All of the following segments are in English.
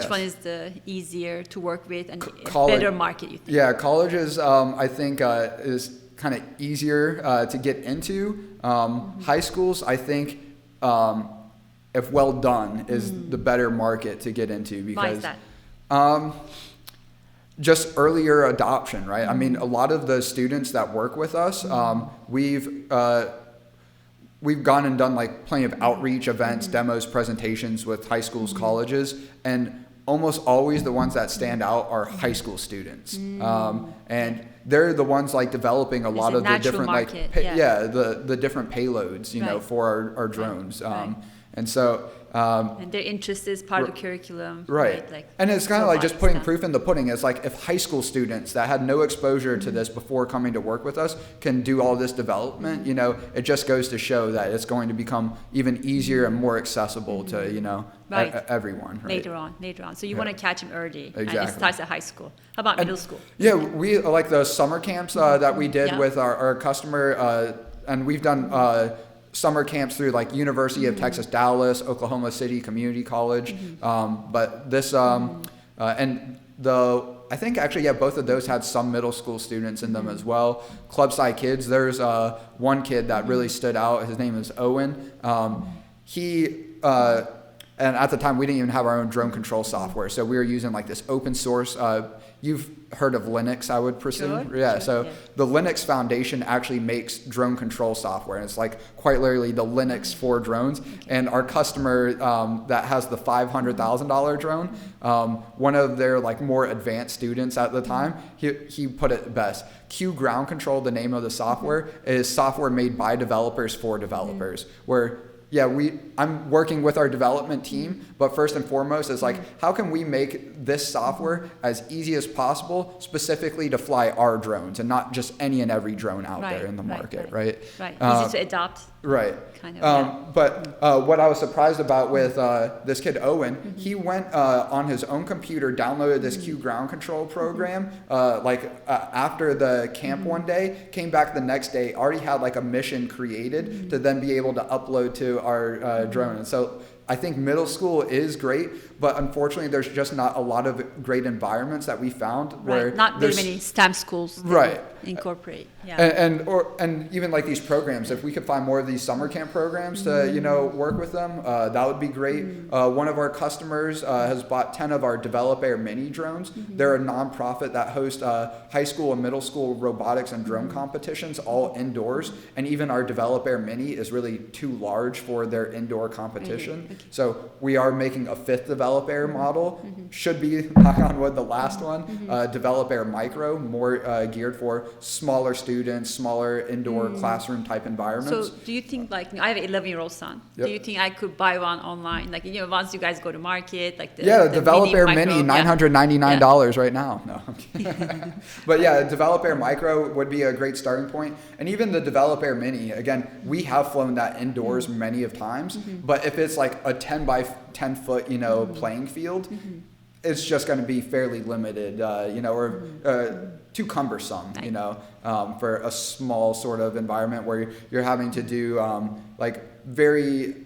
Which one is the easier to work with and better market, you think? Yeah, colleges, I think, is kind of easier to get into. High schools, I think, if well done, is the better market to get into. Because, why is that? Just earlier adoption, right? I mean, a lot of the students that work with us, we've gone and done like plenty of outreach events, demos, presentations with high schools, colleges, and almost always the ones that stand out are high school students. And they're the ones like developing a lot of the different market, the different payloads, you know, for our drones. And so and their interest is part of the curriculum, right? Like, and it's kind of like just putting proof in the pudding. It's like if high school students that had no exposure to this before coming to work with us can do all this development, you know, it just goes to show that it's going to become even easier and more accessible to, you know, everyone. Right? Later on. So you want to catch them early. Exactly. And it starts at high school. How about middle school? Yeah, we like the summer camps that we did with our customer, and we've done summer camps through like University of Texas, Dallas, Oklahoma City Community College. But this, and I think actually, both of those had some middle school students in them as well. Clubside Kids, there's one kid that really stood out. His name is Owen. And at the time, we didn't even have our own drone control software. So we were using like this open source. You've heard of Linux, I would presume. Sure. So the Linux Foundation actually makes drone control software. And it's like quite literally the Linux for drones. And our customer that has the $500,000 drone, one of their like more advanced students at the time, he put it best. Q Ground Control, the name of the software, is software made by developers for developers. Where I'm working with our development team, but first and foremost is like, how can we make this software as easy as possible, specifically to fly our drones and not just any and every drone out there in the market, right? Easy to adopt. Right. Kind of, But what I was surprised about with this kid, Owen, he went on his own computer, downloaded this Q Ground Control program, after the camp one day, came back the next day, already had like a mission created to then be able to upload to our drone. And so I think middle school is great, but unfortunately there's just not a lot of great environments that we found where not very many STEM schools incorporate. And even like these programs, if we could find more of these summer camp programs to, you know, work with them, that would be great. One of our customers has bought 10 of our Develop Air mini drones. They're a nonprofit that hosts high school and middle school robotics and drone competitions all indoors. And even our Develop Air mini is really too large for their indoor competition. So we are making a 5th Develop Air model. Should be, knock on wood, the last one. Develop Air Micro, more geared for smaller students, smaller indoor classroom type environments. So do you think, like, I have an 11-year-old son. Do you think I could buy one online? Like, you know, once you guys go to market, like the Develop Air Mini, $999 right now. No, I'm kidding. But Develop Air Micro would be a great starting point. And even the Develop Air Mini, again, we have flown that indoors many of times. But if it's like a 10 by 10 foot, you know, playing field, it's just going to be fairly limited, you know, or too cumbersome, you know, for a small sort of environment where you're having to do like very,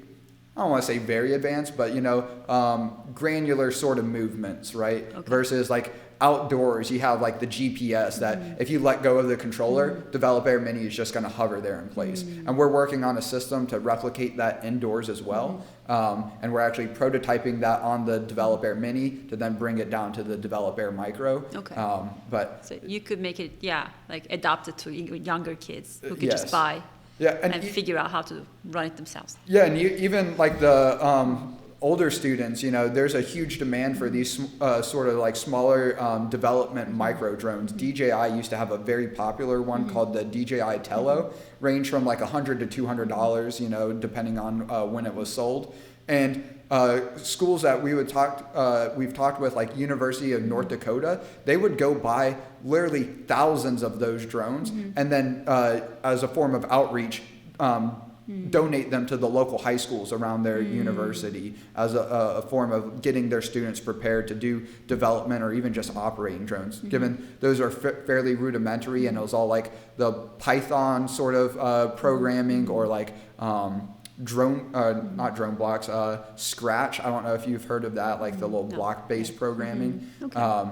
I don't want to say very advanced, but, you know, granular sort of movements, right? Versus like outdoors, you have like the GPS that if you let go of the controller, Develop Air Mini is just going to hover there in place. And we're working on a system to replicate that indoors as well. And we're actually prototyping that on the Develop Air Mini to then bring it down to the Develop Air Micro. But so you could make it, like adapted to younger kids who could just buy and figure out how to run it themselves. Yeah, and even like the older students, you know, there's a huge demand for these sort of like smaller development micro drones. DJI used to have a very popular one called the DJI Tello, range from like $100 to $200, you know, depending on when it was sold. And schools that we've talked with, like University of North Dakota, they would go buy literally thousands of those drones, and then as a form of outreach, donate them to the local high schools around their university as a form of getting their students prepared to do development or even just operating drones, given those are fairly rudimentary, and it was all like the Python sort of programming or like not drone blocks, Scratch. I don't know if you've heard of that, like the little block-based programming. Okay.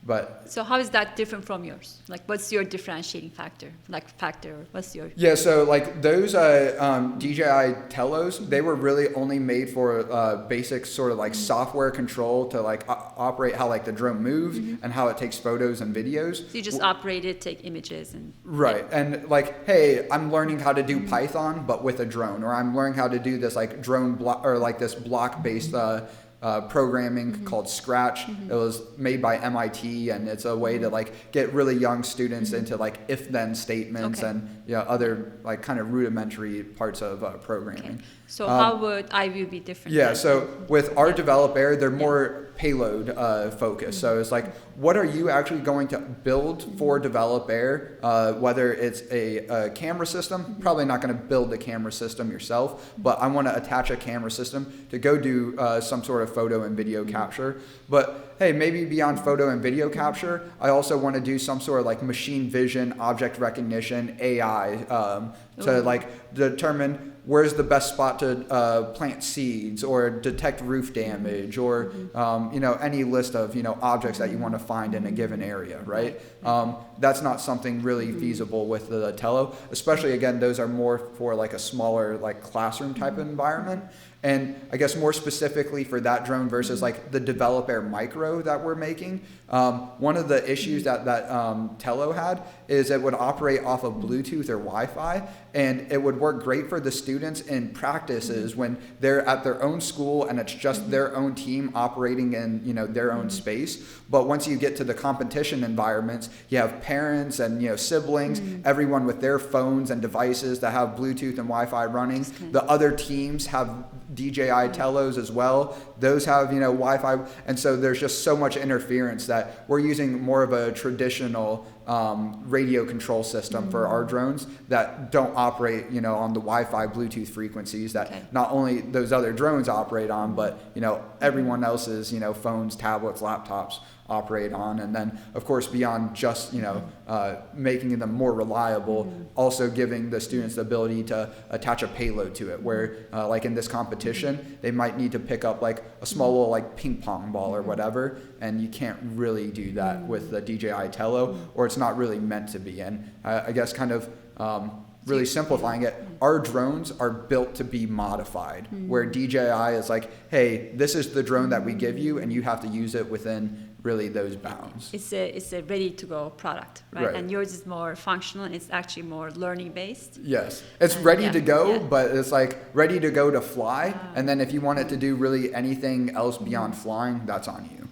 But so how is that different from yours? Like, what's your differentiating factor? What's your? Yeah, so like those DJI Telos, they were really only made for basic sort of like software control to like operate how like the drone moves and how it takes photos and videos. So you just operate it, take images, and right. And like, hey, I'm learning how to do Python, but with a drone, or I'm learning how to do this like drone block or like this block-based programming called Scratch. It was made by MIT, and it's a way to like get really young students into like if-then statements and other like kind of rudimentary parts of programming. Okay. So how would iVue be different? Yeah, so with our developer, they're more payload focused. So it's like, what are you actually going to build for developer? Whether it's a camera system, probably not going to build the camera system yourself, but I want to attach a camera system to go do some sort of photo and video capture. But hey, maybe beyond photo and video capture, I also want to do some sort of like machine vision, object recognition, AI to like determine where's the best spot to plant seeds or detect roof damage or any list of objects that you want to find in a given area, right? That's not something really feasible with the Telo, especially again, those are more for like a smaller like classroom type of environment. And I guess more specifically for that drone versus like the developer micro that we're making, one of the issues that Telo had is it would operate off of Bluetooth or Wi-Fi, and it would work great for the students in practices when they're at their own school and it's just their own team operating in their own space. But once you get to the competition environments, you have parents and siblings, everyone with their phones and devices that have Bluetooth and Wi-Fi running. The other teams have DJI Telos as well. Those have Wi-Fi, and so there's just so much interference that we're using more of a traditional radio control system for our drones that don't operate on the Wi-Fi Bluetooth frequencies that not only those other drones operate on, but everyone else's phones, tablets, laptops operate on. And then of course beyond just making them more reliable, also giving the students the ability to attach a payload to it, where like in this competition they might need to pick up like a small little like ping pong ball or whatever, and you can't really do that with the DJI Telo, or it's not really meant to be. And I guess kind of really simplifying it, our drones are built to be modified, where DJI is like, hey, this is the drone that we give you and you have to use it within really those bounds. It's a ready to go product, right? And yours is more functional, and it's actually more learning based. Yes, it's ready to go, but it's like ready to go to fly. And then if you want it to do really anything else beyond flying, that's on you.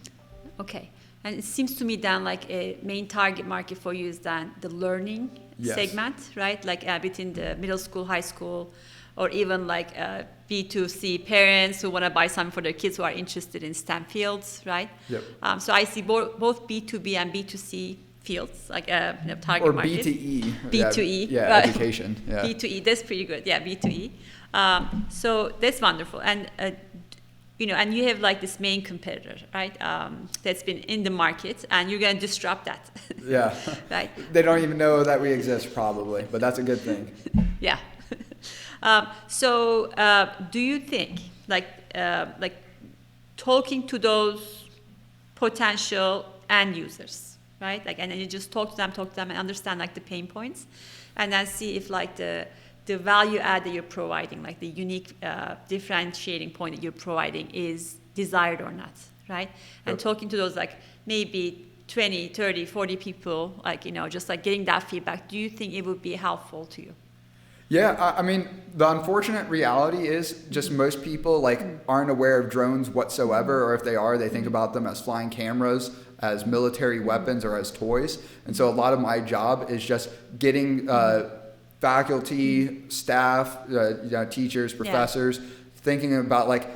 Okay. And it seems to me then like a main target market for you is then the learning segment, right? Like between the middle school, high school, or even like B2C parents who want to buy something for their kids who are interested in STEM fields, right? Yep. So I see both B2B and B2C fields, like target or market. B2E. B2E. Yeah, education. Yeah. B2E, that's pretty good. Yeah, B2E. So that's wonderful. And and you have like this main competitor, right? That's been in the market, and you're going to disrupt that. Yeah. Right. They don't even know that we exist, probably, but that's a good thing. Yeah. So, do you think, like talking to those potential end users, right? Like, and then you just talk to them, and understand like the pain points, and then see if like the value add that you're providing, like the unique differentiating point that you're providing is desired or not, right? And talking to those like maybe 20, 30, 40 people, like, just like getting that feedback, do you think it would be helpful to you? Yeah, I mean, the unfortunate reality is just most people like aren't aware of drones whatsoever, or if they are, they think about them as flying cameras, as military weapons, or as toys. And so a lot of my job is just getting faculty, staff, teachers, professors, thinking about like,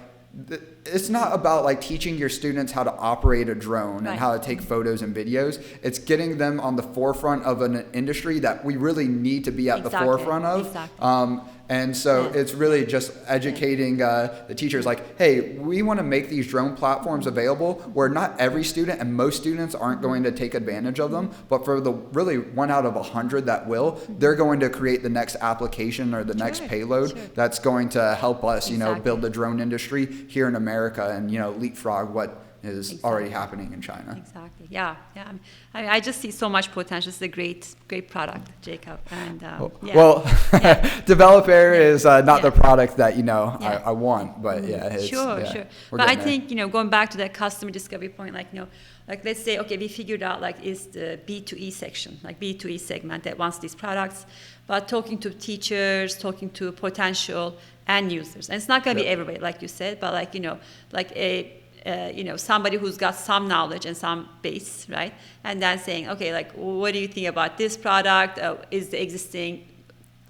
it's not about like teaching your students how to operate a drone Right. and how to take photos and videos. It's getting them on the forefront of an industry that we really need to be at the Exactly. forefront of. Exactly. And so Yeah. it's really just educating the teachers like, hey, we want to make these drone platforms available where not every student and most students aren't going to take advantage of them, but for the really 1 out of 100 that will, they're going to create the next application or the next payload that's going to help us, you know, build the drone industry here in America and, you know, leapfrog what is already happening in China. Exactly. Yeah. Yeah. I just see so much potential. It's a great product, Jacob. And well, Develop Air is not the Yeah. product that, you know, Yeah. I want, but it's, Sure. we're But I getting there. think, you know, going back to that customer discovery point, like, you know, like let's say, okay, we figured out like is the B2E section, like B2E segment that wants these products, but talking to teachers, talking to potential end users, and it's not going to be everybody, like you said, but like, you know, like you know, somebody who's got some knowledge and some base, right? And then saying, okay, like, what do you think about this product? Is the existing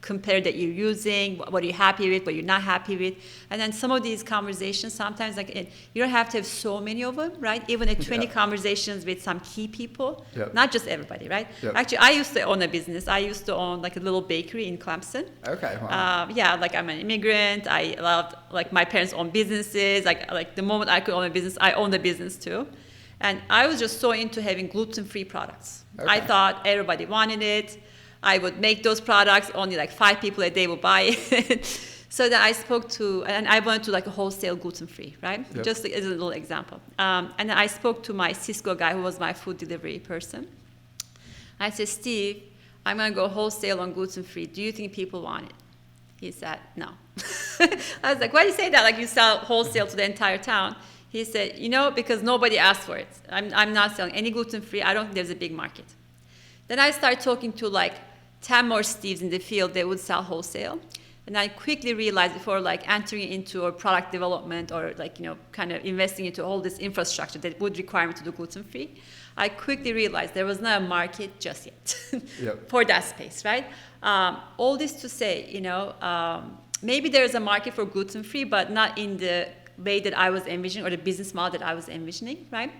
competitor that you're using? What are you happy with? What you're not happy with? And then some of these conversations, sometimes like you don't have to have so many of them, right? Even at 20 conversations with some key people, not just everybody, right? Actually, I used to own a business. I used to own like a little bakery in Clemson. Okay. Wow. Yeah, like I'm an immigrant. I loved, like my parents own businesses. Like the moment I could own a business, I owned a business too. And I was just so into having gluten-free products. I thought everybody wanted it. I would make those products, only like 5 people a day would buy it. So then I spoke to, and I went to like a wholesale gluten-free, right? Just as a little example. And then I spoke to my Cisco guy who was my food delivery person. I said, Steve, I'm going to go wholesale on gluten-free. Do you think people want it? He said, no. I was like, why do you say that? Like you sell wholesale to the entire town. He said, you know, because nobody asked for it. I'm not selling any gluten-free. I don't think there's a big market. Then I started talking to like 10 more Steves in the field that would sell wholesale. And I quickly realized before like entering into a product development or like, you know, kind of investing into all this infrastructure that would require me to do gluten-free, I quickly realized there was not a market just yet for that space, right? All this to say, you know, maybe there's a market for gluten-free, but not in the way that I was envisioning or the business model that I was envisioning, right?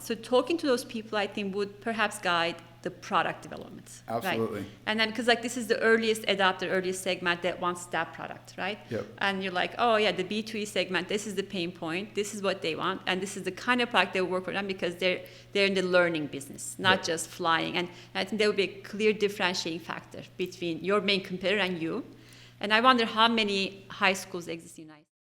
So talking to those people, I think, would perhaps guide the product development. Absolutely. Right? And then because like this is the earliest adopter, earliest segment that wants that product, right? And you're like, oh yeah, the B2E segment, this is the pain point, this is what they want, and this is the kind of product that will work for them because they're in the learning business, not just flying. And I think there would be a clear differentiating factor between your main competitor and you. And I wonder how many high schools exist in the United States.